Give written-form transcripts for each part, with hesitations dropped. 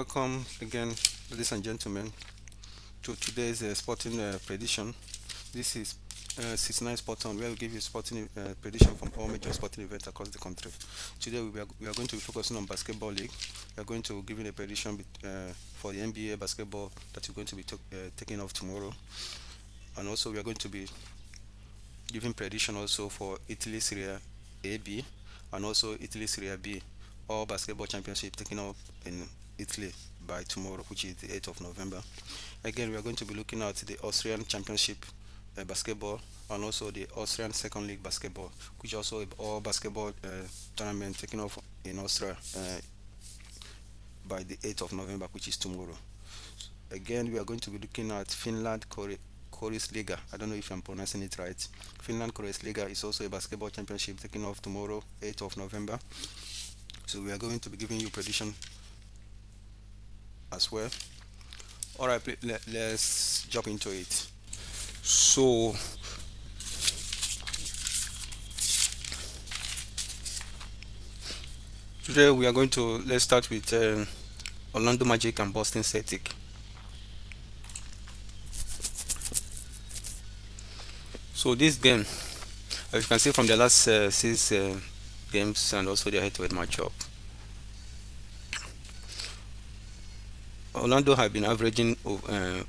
Welcome again, ladies and gentlemen, to today's sporting prediction. This is 69 Spot On, where we give you sporting prediction from all major sporting events across the country. Today we are going to be focusing on basketball league. We are going to give you a prediction for the NBA basketball that is going to be taking off tomorrow, and also we are going to be giving prediction also for Italy Serie A B and also Italy Serie B, all basketball championship taking off in Italy by tomorrow, which is the 8th of November. Again, we are going to be looking at the Austrian Championship basketball and also the Austrian Second League basketball, which also all basketball tournament taking off in Austria by the 8th of November, which is tomorrow. Again, we are going to be looking at Finland Chorus Liga. I don't know if I'm pronouncing it right. Finland Chorus Liga is also a basketball championship taking off tomorrow, 8th of November. So we are going to be giving you prediction as well. All right, let's jump into it. So today we are going to let's start with Orlando Magic and Boston Celtic. So this game, as you can see from the last six games and also the head-to-head matchup, Orlando have been averaging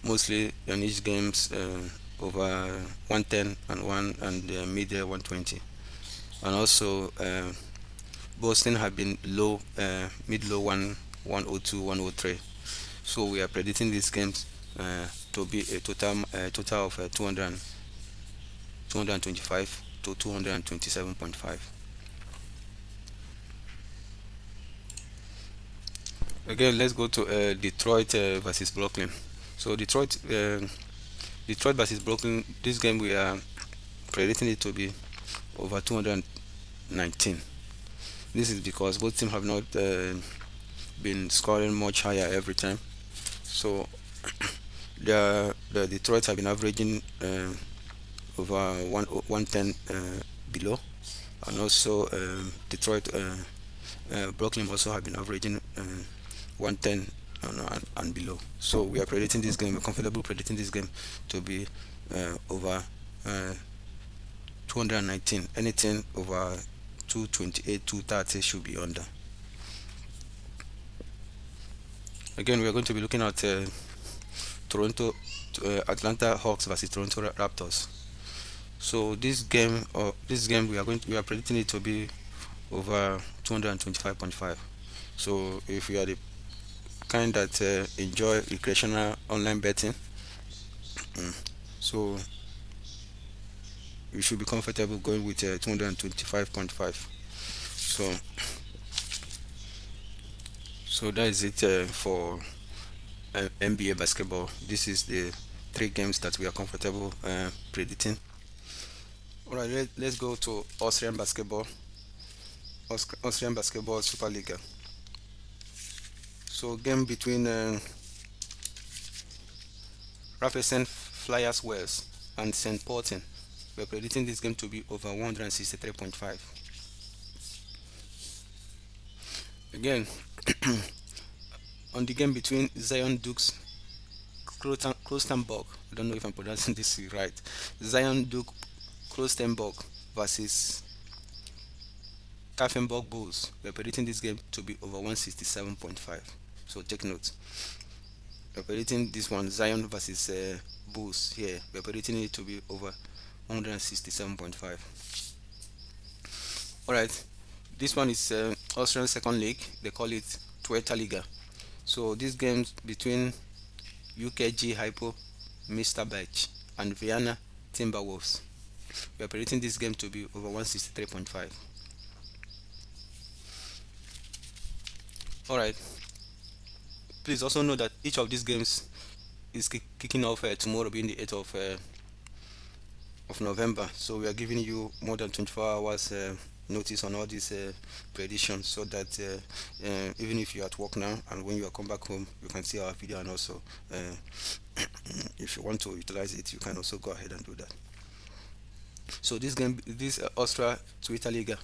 mostly in each games over 110 and one and mid 120, and also Boston have been low, mid low 102, 103. So we are predicting these games to be a total of 225 to 227.5. Again, let's go to Detroit versus Brooklyn. So Detroit versus Brooklyn. This game we are predicting it to be over 219. This is because both teams have not been scoring much higher every time. So the Detroit have been averaging over 110 below, and also Detroit Brooklyn also have been averaging 110 and below. So we are predicting this game. We're comfortable predicting this game to be over 219. Anything over 228, 230 should be under. Again, we are going to be looking at Toronto, Atlanta Hawks versus Toronto Raptors. So this game we are predicting it to be over 225.5. So if you are the kind that enjoy recreational online betting, so you should be comfortable going with 225.5. So that is it for NBA basketball. This is the three games that we are comfortable predicting. All right, let's go to Austrian basketball. Austrian basketball Superliga. So game between Raffelsen Flyers Wales and St. Portin. We are predicting this game to be over 163.5. Again, on the game between Zion Dukes Klostenburg. I don't know if I'm pronouncing this right. Zion Duke Klostenburg versus Kaffenburg Bulls. We are predicting this game to be over 167.5. So take note. We are predicting this one Zion versus Bulls here. We are predicting it to be over 167.5. All right. This one is Austrian Second League. They call it Tueta Liga. So these games between UKG Hypo, Mr. Batch, and Vienna Timberwolves. We are predicting this game to be over 163.5. All right. Please also know that each of these games is kicking off tomorrow, being the 8th of November. So we are giving you more than 24 hours notice on all these predictions, so that even if you're at work now and when you come back home, you can see our video, and also if you want to utilize it, you can also go ahead and do that. So this game, this Austria Twitter Liga,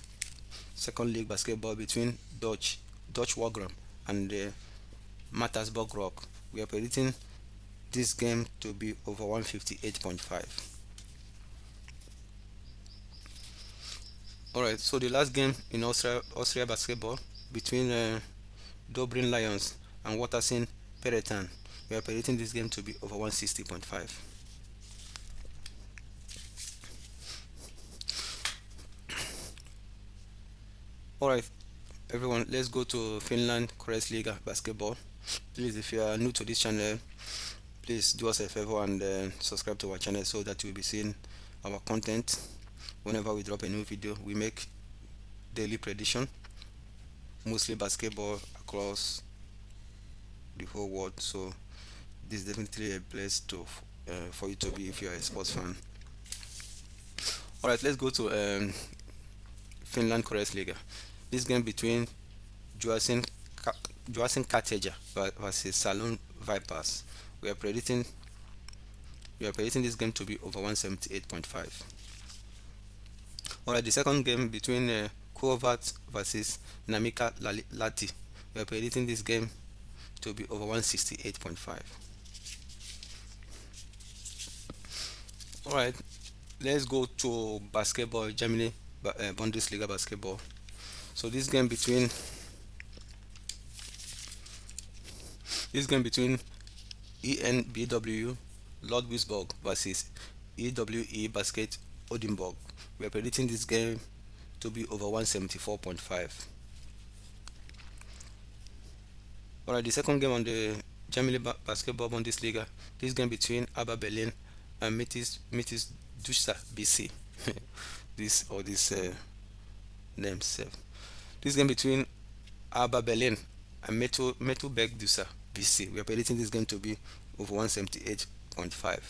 second league basketball between Dutch Wagram and Mattersburg Rock. We are predicting this game to be over 158.5. Alright, so the last game in Austria basketball between Dublin Lions and Waterson Peretan. We are predicting this game to be over 160.5. Alright, everyone, let's go to Finland Kreisliga basketball. Please, if you are new to this channel, please do us a favor and subscribe to our channel so that you'll be seeing our content whenever we drop a new video. We make daily prediction, mostly basketball across the whole world. So this is definitely a place to for you to be if you are a sports fan. All right, let's go to Finland Kreisliga. This game between Joasin Joasin Kateja versus Salon Vipers. We are predicting this game to be over 178.5. Alright, the second game between Kovat versus Namika Lati. We are predicting this game to be over 168.5. Alright, let's go to basketball, Germany Bundesliga basketball. So this game between ENBW Ludwigsburg versus EWE Basket Odinburg. We are predicting this game to be over 174.5. Alright, the second game on the Germany Basketball Bundesliga, this game between Alba Berlin and Metis Dusa BC. This or this names. This game between Alba Berlin and Metuberg Dusa BC. We are predicting this game to be over 178.5.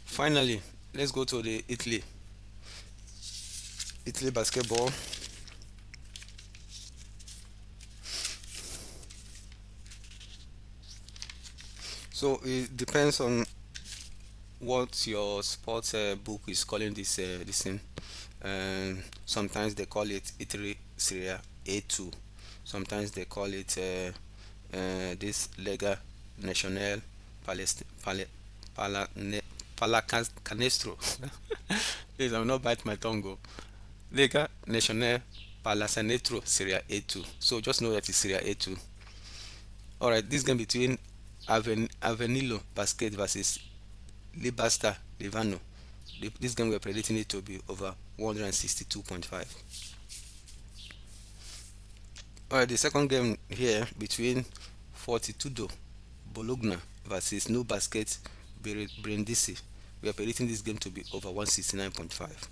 Finally, let's go to the Italy basketball. So it depends on what your sports book is calling this thing. Sometimes they call it Italy Serie A2. Sometimes they call it this Lega Nacional Pallacanestro. Please, I'm not bite my tongue. Lega Nacional Pallacanestro Serie A2. So just know that it's Serie A2. Alright, this game between Avenilo Basket versus Libasta Livano. This game we're predicting it to be over 162.5. Alright, the second game here between Fortitudo Bologna versus New Basket Brindisi. We are predicting this game to be over 169.5.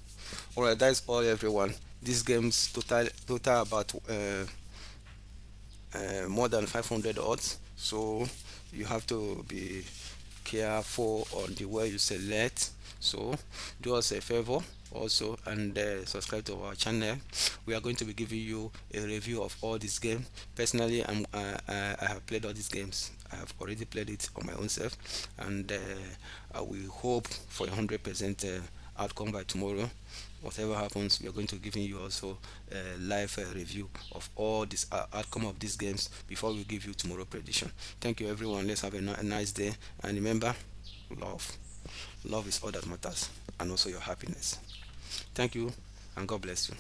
Alright, that's all everyone. These games total about more than 500 odds, so you have to be careful on the way you select. So do us a favor also and subscribe to our channel. We are going to be giving you a review of all these games. Personally, I have played all these games. I have already played it on my own self, and I will hope for 100% outcome by tomorrow. Whatever happens, we are going to giving you also a live review of all this outcome of these games before we give you tomorrow prediction. Thank you everyone. Let's have a nice day, and remember, love is all that matters, and also your happiness. Thank you, and God bless you.